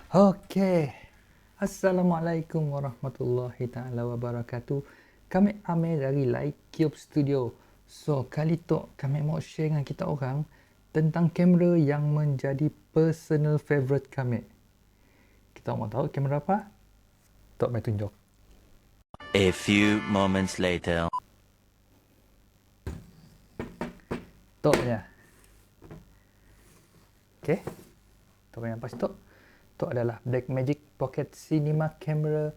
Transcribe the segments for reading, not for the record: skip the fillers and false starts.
Okey. Assalamualaikum warahmatullahi taala wabarakatuh. Kami Amir dari Lightcube Studio. So, kali tu kami mau share dengan kita orang tentang kamera yang menjadi personal favorite kami. Kita mau tahu kamera apa? Tok mai tunjuk. A few moments later. Toknya. Okey. Tok yang pas tok. Tok adalah Blackmagic Pocket Cinema Camera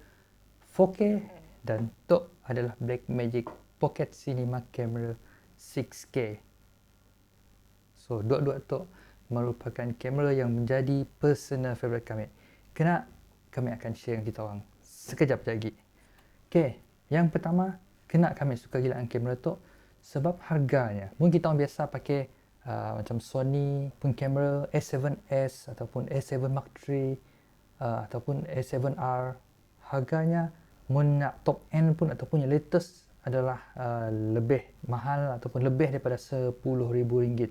4K dan tok adalah Blackmagic Pocket Cinema Camera 6K. So, dua-dua tok merupakan kamera yang menjadi personal favorite kami. Kena kami akan share dengan kita orang sekejap lagi. Okey, yang pertama, kena kami suka gila dengan kamera tok sebab harganya. Mungkin kita orang biasa pakai macam Sony pun kamera A7S ataupun A7 Mark III ataupun A7R. Harganya mun nak top end pun ataupun yang latest adalah lebih mahal ataupun lebih daripada RM10,000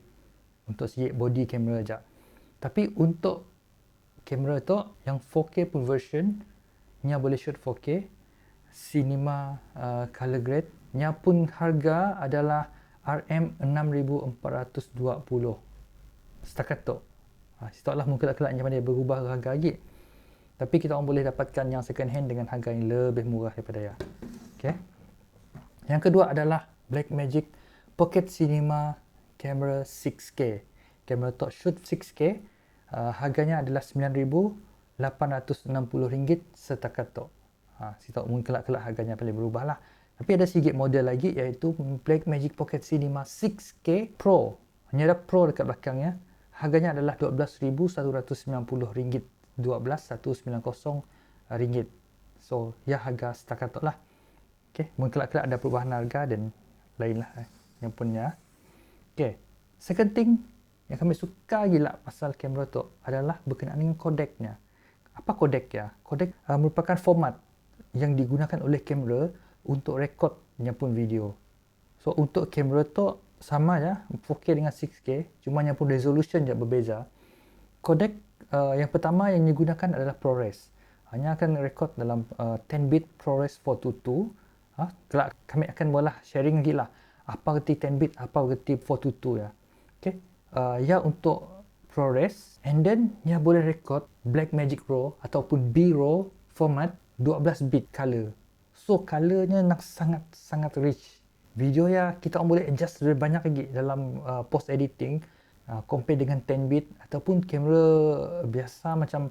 untuk segi body kamera je. Tapi untuk kamera tu yang 4K pun version nya boleh shoot 4K cinema color grade nya pun harga adalah RM6,420 setakat tu. Setakat lah mungkin kelaknya pada berubah harga lagi. Tapi kita orang boleh dapatkan yang second hand dengan harga yang lebih murah daripada ya. Okey. Yang kedua adalah Blackmagic Pocket Cinema Camera 6K. Kamera top shoot 6K. Harganya adalah RM9,860 setakat tu. Kita mungkin kelak-kelak harganya boleh berubah lah. Tapi ada sikit model lagi iaitu Blackmagic Pocket Cinema 6K Pro. Hanya ada Pro dekat belakangnya. Harganya adalah RM12,190. RM12,190. So, ya harga setakat tu lah. Okay. Mungkin kelak-kelak ada perubahan harga dan lain lah yang punya. Okay. Second thing yang kami suka gila pasal kamera tu adalah berkenaan dengan kodeknya. Apa kodek ya? Kodek merupakan format yang digunakan oleh kamera untuk rekod yang pun video. So, untuk kamera tu sama ya, 4K dengan 6K, cuma yang pun resolution je berbeza. Kodek yang pertama yang digunakan adalah ProRes. Hanya akan rekod dalam 10-bit ProRes 422. Kelak kami akan buatlah sharing lagi lah. Apa erti 10-bit, apa erti 422 ya. Okay. Ya untuk ProRes, and then ya boleh rekod Blackmagic RAW ataupun B-RAW format 12-bit color. So, colornya nak sangat rich. Video ya kita boleh adjust lebih banyak lagi dalam post editing compare dengan 10-bit ataupun kamera biasa macam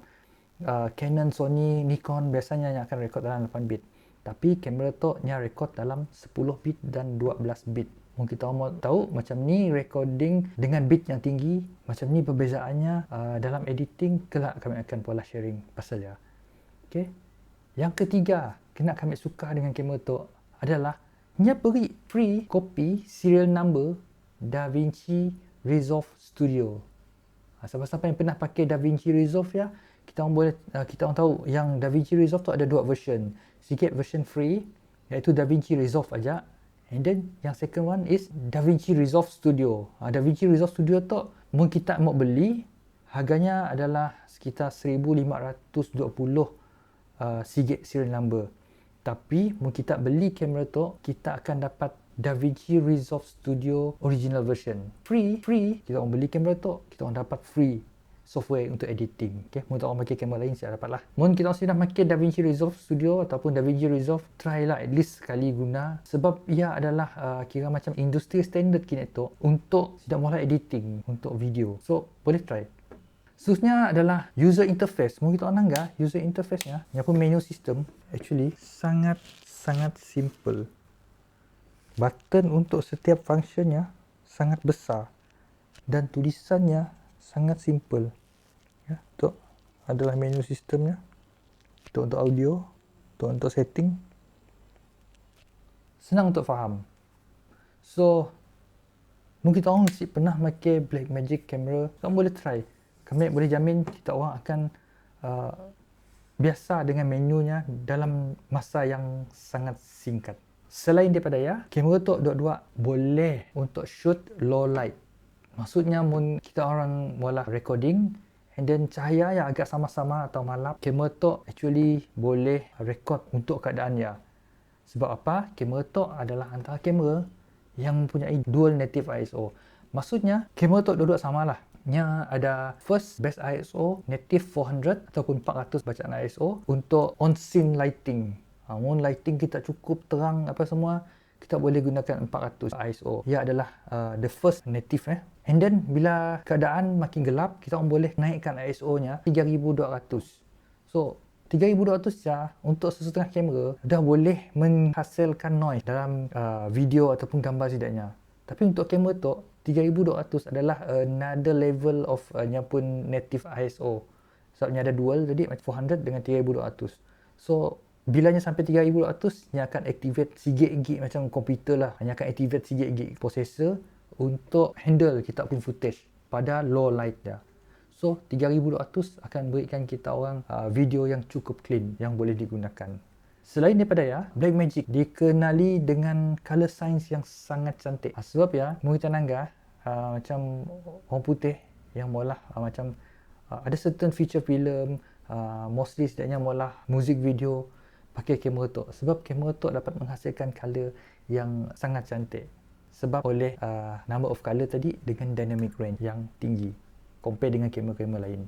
Canon, Sony, Nikon biasanya yang akan rekod dalam 8-bit. Tapi kamera tu nya rekod dalam 10-bit dan 12-bit. Mungkin kita mau tahu macam ni recording dengan bit yang tinggi, macam ni perbezaannya dalam editing, kelak kami akan buatlah sharing pasal ya. Okey. Yang ketiga, kena kami suka dengan kamera tu adalah nya beri free copy serial number DaVinci Resolve Studio. Siapa-siapa yang pernah pakai DaVinci Resolve ya, kita orang tahu yang DaVinci Resolve tu ada dua version. Sikit version free iaitu DaVinci Resolve aja. And then yang second one is DaVinci Resolve Studio. DaVinci Resolve Studio tu mungkin kita mau beli, harganya adalah sekitar 1,520 sikit serial number. Tapi mungkin kita beli kamera tu, kita akan dapat DaVinci Resolve Studio original version. Free. Kita orang beli kamera tu, kita orang dapat free software untuk editing. Okay? Mungkin orang pakai kamera lain saya dapat lah. Mungkin kita orang sudah pakai DaVinci Resolve Studio ataupun DaVinci Resolve, try lah at least sekali guna. Sebab ia adalah kira macam industri standard kini tu untuk tidak mula editing untuk video. So, boleh try. Seterusnya adalah user interface. Mungkin kita orang nanggah user interface-nya. Yang pun menu system actually sangat simple. Button untuk setiap functionnya sangat besar dan tulisannya sangat simple. Ya, tu adalah menu sistemnya. Tu untuk audio, tu untuk setting. Senang untuk faham. So, mungkin kita orang mesti pernah pakai Blackmagic camera, kamu boleh try. Kami boleh jamin kita orang akan biasa dengan menunya dalam masa yang sangat singkat. Selain daripada ya, kamera tu dua-dua boleh untuk shoot low light. Maksudnya kita orang buatlah recording and then cahaya yang agak sama-sama atau malap, kamera tu actually boleh record untuk keadaan ya. Sebab apa? Kamera tu adalah antara kamera yang mempunyai dual native ISO. Maksudnya, kamera tu duduk samalah. Nya ada first best ISO native 400 ataupun 400 bacaan ISO untuk on scene lighting. On lighting kita cukup terang apa semua, kita boleh gunakan 400 ISO. Ia adalah the first native And then bila keadaan makin gelap, kita boleh naikkan ISO-nya 3200. So 3200 saja untuk sesetengah kamera dah boleh menghasilkan noise dalam video ataupun gambar setidaknya. Tapi untuk kamera tu 3200 adalah another level of nya pun native ISO. Sebabnya ada dual tadi 400 dengan 3200. So bilanya sampai 3200, nya akan activate 3 gig macam komputer lah. Nya akan activate 3 gig processor untuk handle kita punya footage pada low light dia. So 3200 akan berikan kita orang video yang cukup clean yang boleh digunakan. Selain daripada ya, Blackmagic dikenali dengan color science yang sangat cantik. Sebab ya, kita nanggah macam orang putih yang maulah macam ada certain feature film, mostly setidaknya maulah music video pakai kamera tu. Sebab kamera tu dapat menghasilkan color yang sangat cantik. Sebab oleh number of color tadi dengan dynamic range yang tinggi compare dengan kamera-kamera lain.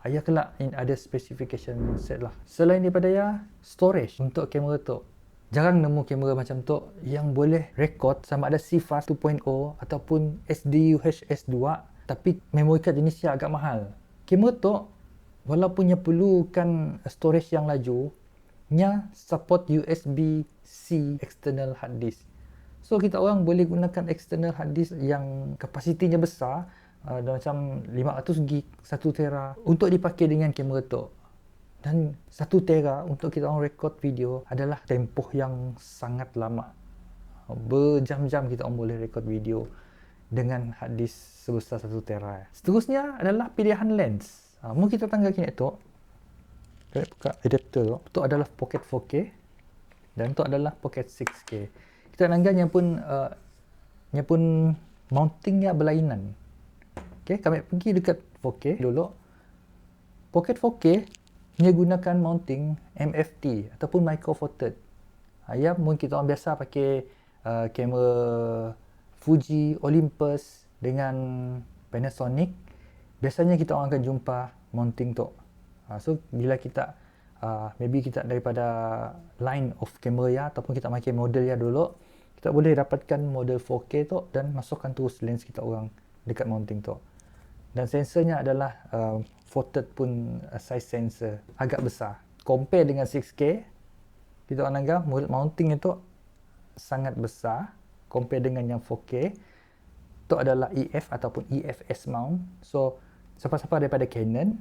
Ayah kelak ada specification set lah. Selain daripada ya, storage untuk kamera tu. Jarang nemu kamera macam tu yang boleh record sama ada CFast 2.0 ataupun SDUHS2 tapi memory card jenisnya agak mahal. Kamera tu walaupun ia perlukan storage yang laju, nya support USB-C external hard disk. So kita orang boleh gunakan external hard disk yang kapasitinya besar, macam 500 gig, 1 tera untuk dipakai dengan kamera tu. Dan 1 tera untuk kita orang record video adalah tempoh yang sangat lama. Berjam-jam kita orang boleh record video dengan hard disk sebesar 1 tera. Seterusnya adalah pilihan lens. Mungkin kita tanggal kini tu. Kita buka adapter tu. Tu adalah pocket 4K dan tu adalah pocket 6K. Kita nangganya pun mountingnya berlainan. Okay, kami pergi dekat 4K dulu. Pocket 4K dia gunakan mounting MFT ataupun micro four third. Ya, mungkin kita orang biasa pakai kamera Fuji, Olympus dengan Panasonic. Biasanya kita orang akan jumpa mounting tu. So bila kita maybe kita daripada line of camera ya ataupun kita pakai model ya dulu, kita boleh dapatkan model 4K tu dan masukkan terus lens kita orang dekat mounting tu. Dan sensornya adalah 4/3 pun size sensor agak besar. Compare dengan 6K, kita orang anggap mounting itu sangat besar compare dengan yang 4K. Itu adalah EF ataupun EFS mount. So siapa-siapa daripada Canon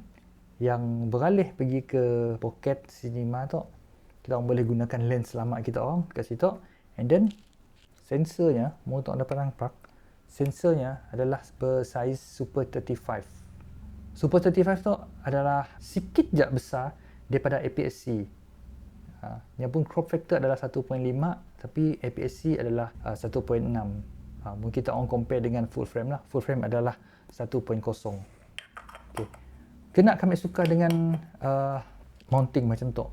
yang beralih pergi ke pocket cinema tu, kita orang boleh gunakan lens selamat kita orang kat situ. And then sensornya, mau tu anda dapat nampak, sensornya adalah bersaiz Super 35. Super 35 tu adalah sikit je besar daripada APS-C. Yang pun crop factor adalah 1.5 tapi APS-C adalah 1.6. Mungkin kita orang compare dengan full frame lah. Full frame adalah 1.0. Okay. Kena kami suka dengan mounting macam tu.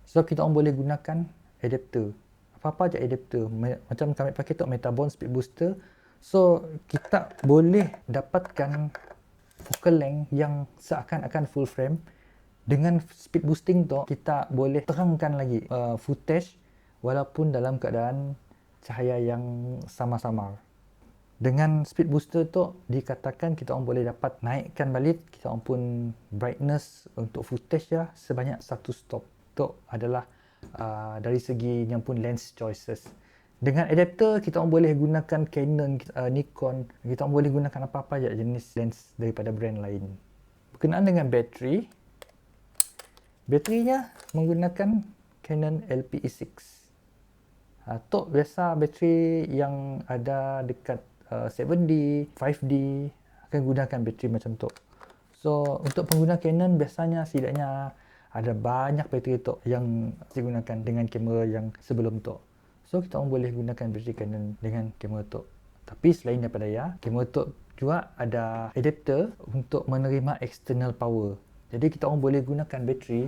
So kita orang boleh gunakan adapter. Apa-apa je adapter. Macam kami pakai tu Metabond speed booster. So kita boleh dapatkan focal length yang seakan-akan full frame. Dengan speed boosting tu kita boleh terangkan lagi footage walaupun dalam keadaan cahaya yang sama-sama. Dengan speed booster tu dikatakan kita orang boleh dapat naikkan balik kita orang pun brightness untuk footage ya sebanyak 1 stop. Itu adalah dari segi yang pun lens choices. Dengan adapter kita orang boleh gunakan Canon, Nikon, kita orang boleh gunakan apa-apa je jenis lens daripada brand lain. Berkenaan dengan bateri, baterinya menggunakan Canon LPE6. Tu biasa bateri yang ada dekat 7D, 5D akan gunakan bateri macam tu. So untuk pengguna Canon biasanya setidaknya ada banyak bateri tu yang digunakan dengan kamera yang sebelum tu. So kita orang boleh gunakan bateri Canon dengan kamera tu. Tapi selain daripada ya, kamera tu juga ada adapter untuk menerima external power. Jadi kita orang boleh gunakan bateri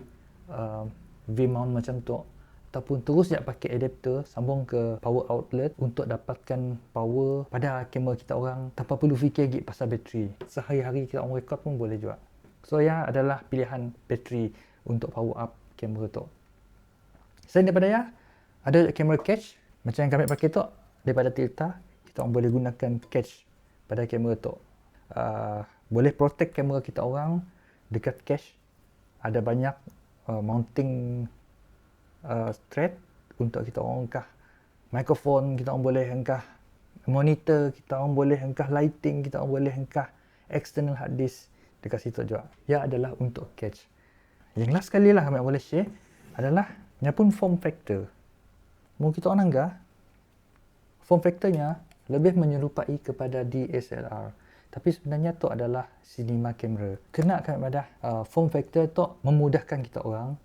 V-mount macam tu ataupun terus je pakai adapter sambung ke power outlet untuk dapatkan power pada kamera kita orang tanpa perlu fikir lagi pasal bateri. Sehari-hari kita orang record pun boleh juga. So ya adalah pilihan bateri untuk power up kamera tu. Selain daripada ya, ada kamera catch macam yang kami pakai tu daripada Tilta. Kita orang boleh gunakan catch pada kamera tu. Boleh protect kamera kita orang dekat catch. Ada banyak mounting thread untuk kita orang angkah mikrofon, kita orang boleh angkah monitor, kita orang boleh angkah lighting, kita orang boleh angkah external hard disk dekat situ juga. Ia adalah untuk catch. Yang last sekali lah kami boleh share adalah nya pun form factor. Mau kita orang anggap form factornya lebih menyerupai kepada DSLR. Tapi sebenarnya tu adalah cinema camera. Kena kan pada form factor tu memudahkan kita orang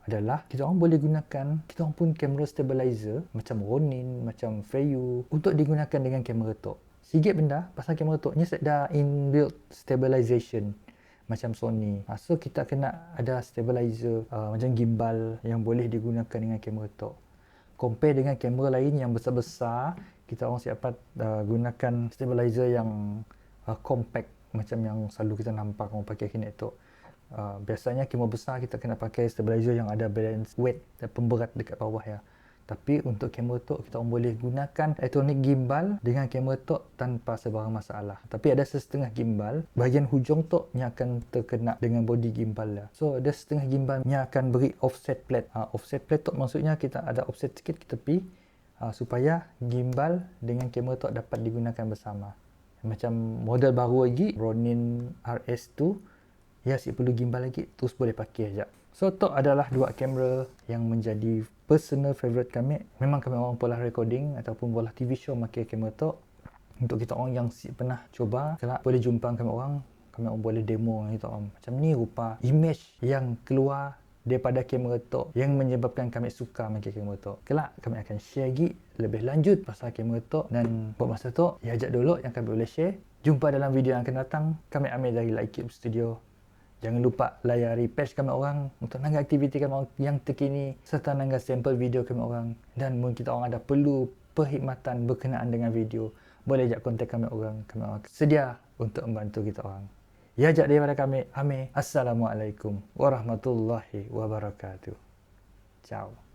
adalah kita orang boleh gunakan kita orang pun kamera stabilizer macam Ronin, macam Feiyu untuk digunakan dengan kamera tu. Sikit benda pasal kamera tu ni ada inbuilt stabilization macam Sony. So kita kena ada stabilizer macam gimbal yang boleh digunakan dengan kamera tu. Compare dengan kamera lain yang besar-besar, kita orang siap gunakan stabilizer yang compact macam yang selalu kita nampak orang pakai kini tu. Biasanya kamera besar kita kena pakai stabilizer yang ada balance weight dan pemberat dekat bawah ya. Tapi untuk kamera tu kita orang boleh gunakan elektronik gimbal dengan kamera tu tanpa sebarang masalah. Tapi ada setengah gimbal, bahagian hujung tu nya akan terkena dengan body gimbal lah. So ada setengah gimbal nya akan beri offset plate. Offset plate tu maksudnya kita ada offset sikit ke tepi supaya gimbal dengan kamera tu dapat digunakan bersama. Macam model baru lagi Ronin RS2 ya si perlu gimbal lagi terus boleh pakai aja. So tu adalah dua kamera yang menjadi personal favorite kami. Memang kami orang pola recording ataupun pola TV show pakai kamera tu. Untuk kita orang yang pernah cuba, kalau boleh jumpa kami orang boleh demo dengan kita orang. Macam ni rupa image yang keluar daripada kamera tu yang menyebabkan kami suka pakai kamera tu. Kelak kami akan share lagi lebih lanjut pasal kamera tu dan buat masa tu ya ajak dulu yang kami boleh share. Jumpa dalam video yang akan datang. Kami Amir dari Lightcube Studio. Jangan lupa layari page kami orang untuk nangga aktiviti kami orang yang terkini serta nangga sampel video kami orang. Dan mungkin kita orang ada perlu perkhidmatan berkenaan dengan video, boleh ajak kontak kami orang sedia untuk membantu kita orang. Ya ajak daripada kami Amir. Assalamualaikum warahmatullahi wabarakatuh. Ciao.